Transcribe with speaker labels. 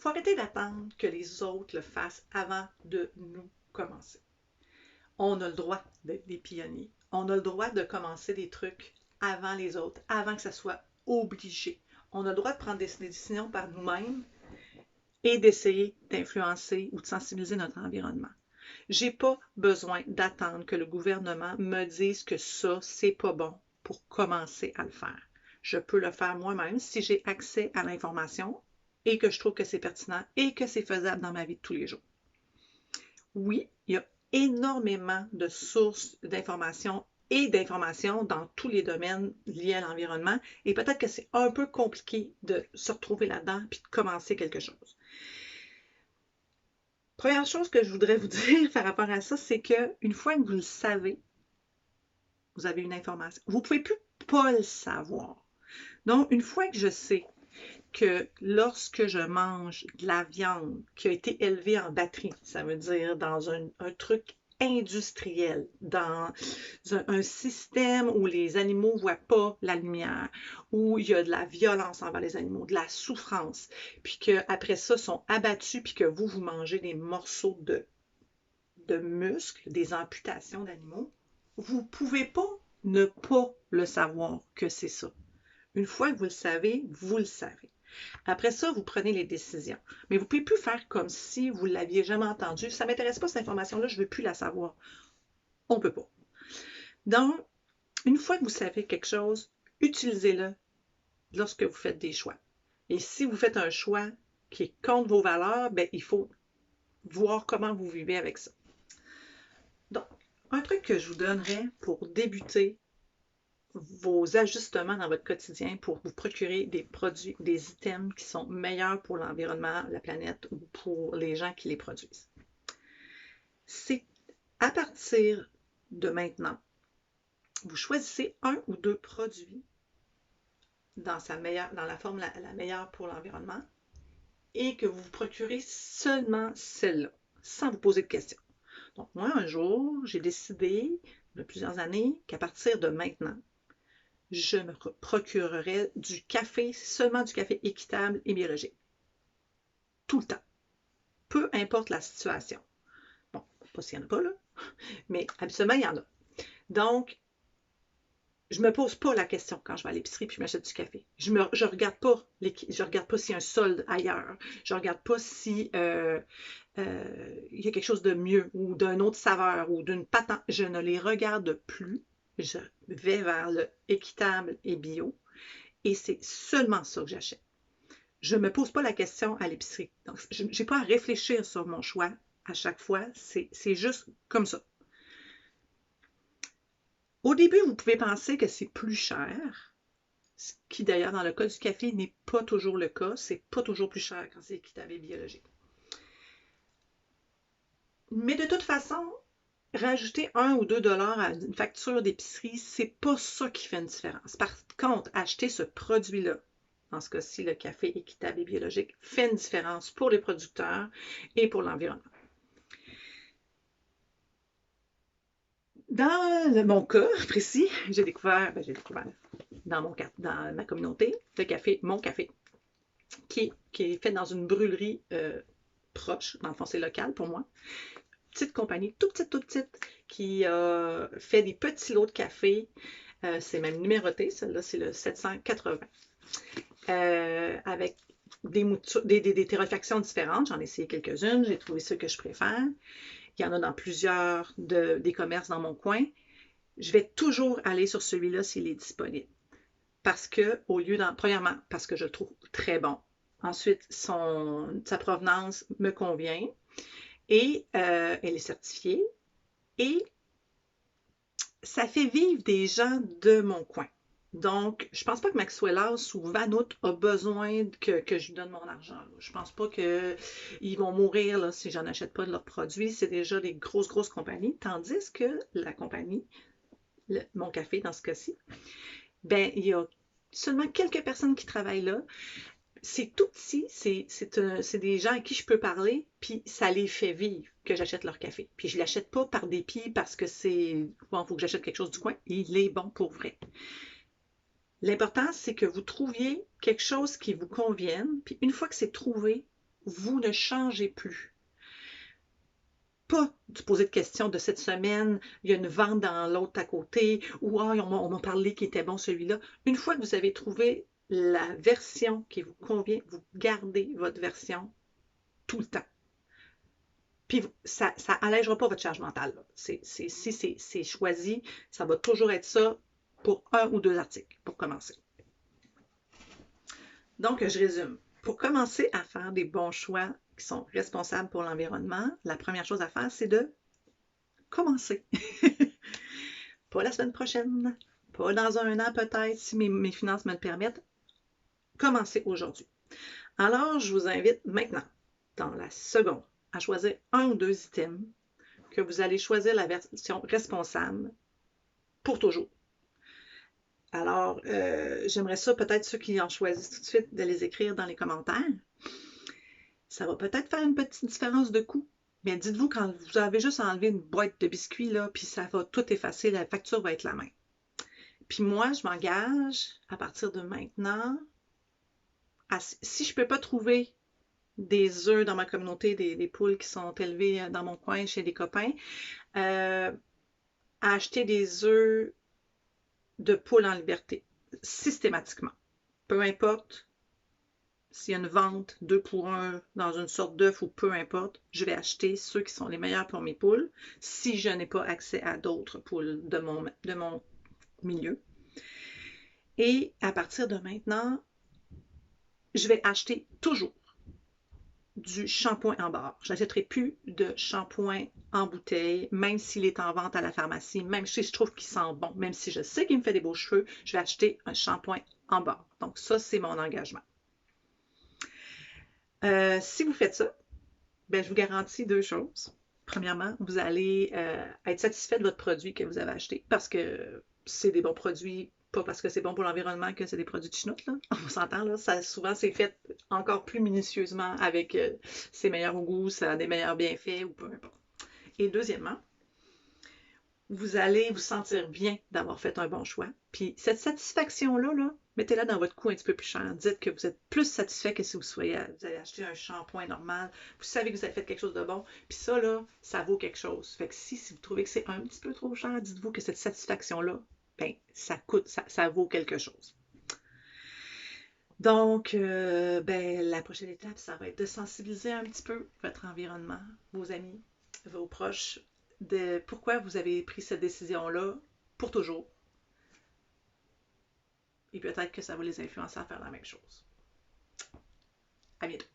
Speaker 1: faut arrêter d'attendre que les autres le fassent avant de nous commencer. On a le droit d'être des pionniers. On a le droit de commencer des trucs avant les autres, avant que ça soit obligé. On a le droit de prendre des décisions par nous-mêmes et d'essayer d'influencer ou de sensibiliser notre environnement. J'ai pas besoin d'attendre que le gouvernement me dise que ça, c'est pas bon pour commencer à le faire. Je peux le faire moi-même si j'ai accès à l'information et que je trouve que c'est pertinent et que c'est faisable dans ma vie de tous les jours. Oui, il y a énormément de sources d'informations et d'informations dans tous les domaines liés à l'environnement et peut-être que c'est un peu compliqué de se retrouver là-dedans puis de commencer quelque chose. Première chose que je voudrais vous dire par rapport à ça, c'est qu'une fois que vous le savez, vous avez une information. Vous ne pouvez plus pas le savoir. Donc, une fois que je sais que lorsque je mange de la viande qui a été élevée en batterie, ça veut dire dans un truc industriel, dans un système où les animaux ne voient pas la lumière, où il y a de la violence envers les animaux, de la souffrance, puis qu'après ça, ils sont abattus, puis que vous mangez des morceaux de muscles, des amputations d'animaux, vous ne pouvez pas ne pas le savoir que c'est ça. Une fois que vous le savez, vous le savez. Après ça, vous prenez les décisions. Mais vous ne pouvez plus faire comme si vous ne l'aviez jamais entendu. Ça ne m'intéresse pas cette information-là, je ne veux plus la savoir. On ne peut pas. Donc, une fois que vous savez quelque chose, utilisez-le lorsque vous faites des choix. Et si vous faites un choix qui est contre vos valeurs, bien, il faut voir comment vous vivez avec ça. Donc, un truc que je vous donnerais pour débuter vos ajustements dans votre quotidien pour vous procurer des produits, des items qui sont meilleurs pour l'environnement, la planète ou pour les gens qui les produisent. C'est à partir de maintenant, vous choisissez un ou deux produits dans la forme la meilleure pour l'environnement et que vous vous procurez seulement celle-là, sans vous poser de questions. Donc, moi, un jour, j'ai décidé, il y a plusieurs années, qu'à partir de maintenant, je me procurerai du café, seulement du café équitable et biologique. Tout le temps. Peu importe la situation. Bon, pas s'il n'y en a pas là, mais absolument, il y en a. Donc, je ne me pose pas la question quand je vais à l'épicerie puis je m'achète du café. Je ne regarde pas s'il y a un solde ailleurs. Je ne regarde pas si il y a quelque chose de mieux ou d'une autre saveur ou d'une patente. Je ne les regarde plus. Je vais vers le équitable et bio et c'est seulement ça que j'achète. Je ne me pose pas la question à l'épicerie. Donc, je n'ai pas à réfléchir sur mon choix à chaque fois. C'est juste comme ça. Au début, vous pouvez penser que c'est plus cher, ce qui d'ailleurs dans le cas du café n'est pas toujours le cas. C'est pas toujours plus cher quand c'est équitable et biologique. Mais de toute façon, rajouter 1 ou 2 $ à une facture d'épicerie, c'est pas ça qui fait une différence. Par contre, acheter ce produit-là, dans ce cas-ci, le café équitable et biologique, fait une différence pour les producteurs et pour l'environnement. Dans mon cas précis, j'ai découvert dans ma communauté le café Mon Café, qui est fait dans une brûlerie proche. Dans le fond, c'est local pour moi. Petite compagnie, toute petite, qui fait des petits lots de café. C'est même numéroté, celle-là, c'est le 780. Avec des torréfactions différentes. J'en ai essayé quelques-unes. J'ai trouvé ceux que je préfère. Il y en a dans plusieurs des commerces dans mon coin. Je vais toujours aller sur celui-là s'il est disponible. Parce que, premièrement, parce que je le trouve très bon. Ensuite, sa provenance me convient. Et elle est certifiée. Et ça fait vivre des gens de mon coin. Donc, je ne pense pas que Maxwell House ou Vanout a besoin que je lui donne mon argent. Là. Je ne pense pas qu'ils vont mourir là, si je n'en achète pas de leurs produits. C'est déjà des grosses compagnies. Tandis que la compagnie, Mon Café dans ce cas-ci, ben, il y a seulement quelques personnes qui travaillent là. C'est tout petit, c'est des gens à qui je peux parler, puis ça les fait vivre que j'achète leur café. Puis je ne l'achète pas par dépit parce que il faut que j'achète quelque chose du coin. Il est bon pour vrai. L'important, c'est que vous trouviez quelque chose qui vous convienne, puis une fois que c'est trouvé, vous ne changez plus. Pas de poser de questions de cette semaine, il y a une vente dans l'autre à côté, ou ah, on m'a parlé qui était bon celui-là. Une fois que vous avez trouvé la version qui vous convient, vous gardez votre version tout le temps. Puis ça allègera pas votre charge mentale. Si c'est choisi, ça va toujours être ça pour 1 ou 2 articles, pour commencer. Donc, je résume. Pour commencer à faire des bons choix qui sont responsables pour l'environnement, la première chose à faire, c'est de commencer. Pas la semaine prochaine, pas dans un an peut-être, si mes finances me le permettent. Commencez aujourd'hui. Alors, je vous invite maintenant, dans la seconde, à choisir 1 ou 2 items que vous allez choisir la version responsable pour toujours. Alors, j'aimerais ça peut-être ceux qui en choisissent tout de suite de les écrire dans les commentaires. Ça va peut-être faire une petite différence de coût. Mais dites-vous, quand vous avez juste enlevé une boîte de biscuits, là, puis ça va tout effacer, la facture va être la même. Puis moi, je m'engage à partir de maintenant, si je ne peux pas trouver des œufs dans ma communauté, des poules qui sont élevées dans mon coin chez des copains, à acheter des œufs de poules en liberté, systématiquement. Peu importe s'il y a une vente 2 pour 1 dans une sorte d'œuf ou peu importe, je vais acheter ceux qui sont les meilleurs pour mes poules si je n'ai pas accès à d'autres poules de mon milieu. Et à partir de maintenant, je vais acheter toujours du shampoing en barre. Je n'achèterai plus de shampoing en bouteille, même s'il est en vente à la pharmacie, même si je trouve qu'il sent bon, même si je sais qu'il me fait des beaux cheveux, je vais acheter un shampoing en barre. Donc ça, c'est mon engagement. Si vous faites ça, ben, je vous garantis 2 choses. Premièrement, vous allez être satisfait de votre produit que vous avez acheté parce que c'est des bons produits, pas parce que c'est bon pour l'environnement que c'est des produits de chenoute, là. On s'entend, là. Souvent, c'est fait encore plus minutieusement avec c'est meilleur au goût, ça a des meilleurs bienfaits ou peu importe. Et deuxièmement, vous allez vous sentir bien d'avoir fait un bon choix. Puis cette satisfaction-là, là, mettez-la dans votre coût un petit peu plus cher. Dites que vous êtes plus satisfait que si vous avez acheté un shampoing normal. Vous savez que vous avez fait quelque chose de bon. Puis ça, là, ça vaut quelque chose. Fait que si vous trouvez que c'est un petit peu trop cher, dites-vous que cette satisfaction-là, ben, ça coûte, ça vaut quelque chose. Donc, ben, la prochaine étape, ça va être de sensibiliser un petit peu votre environnement, vos amis, vos proches, de pourquoi vous avez pris cette décision-là pour toujours. Et peut-être que ça va les influencer à faire la même chose. À bientôt.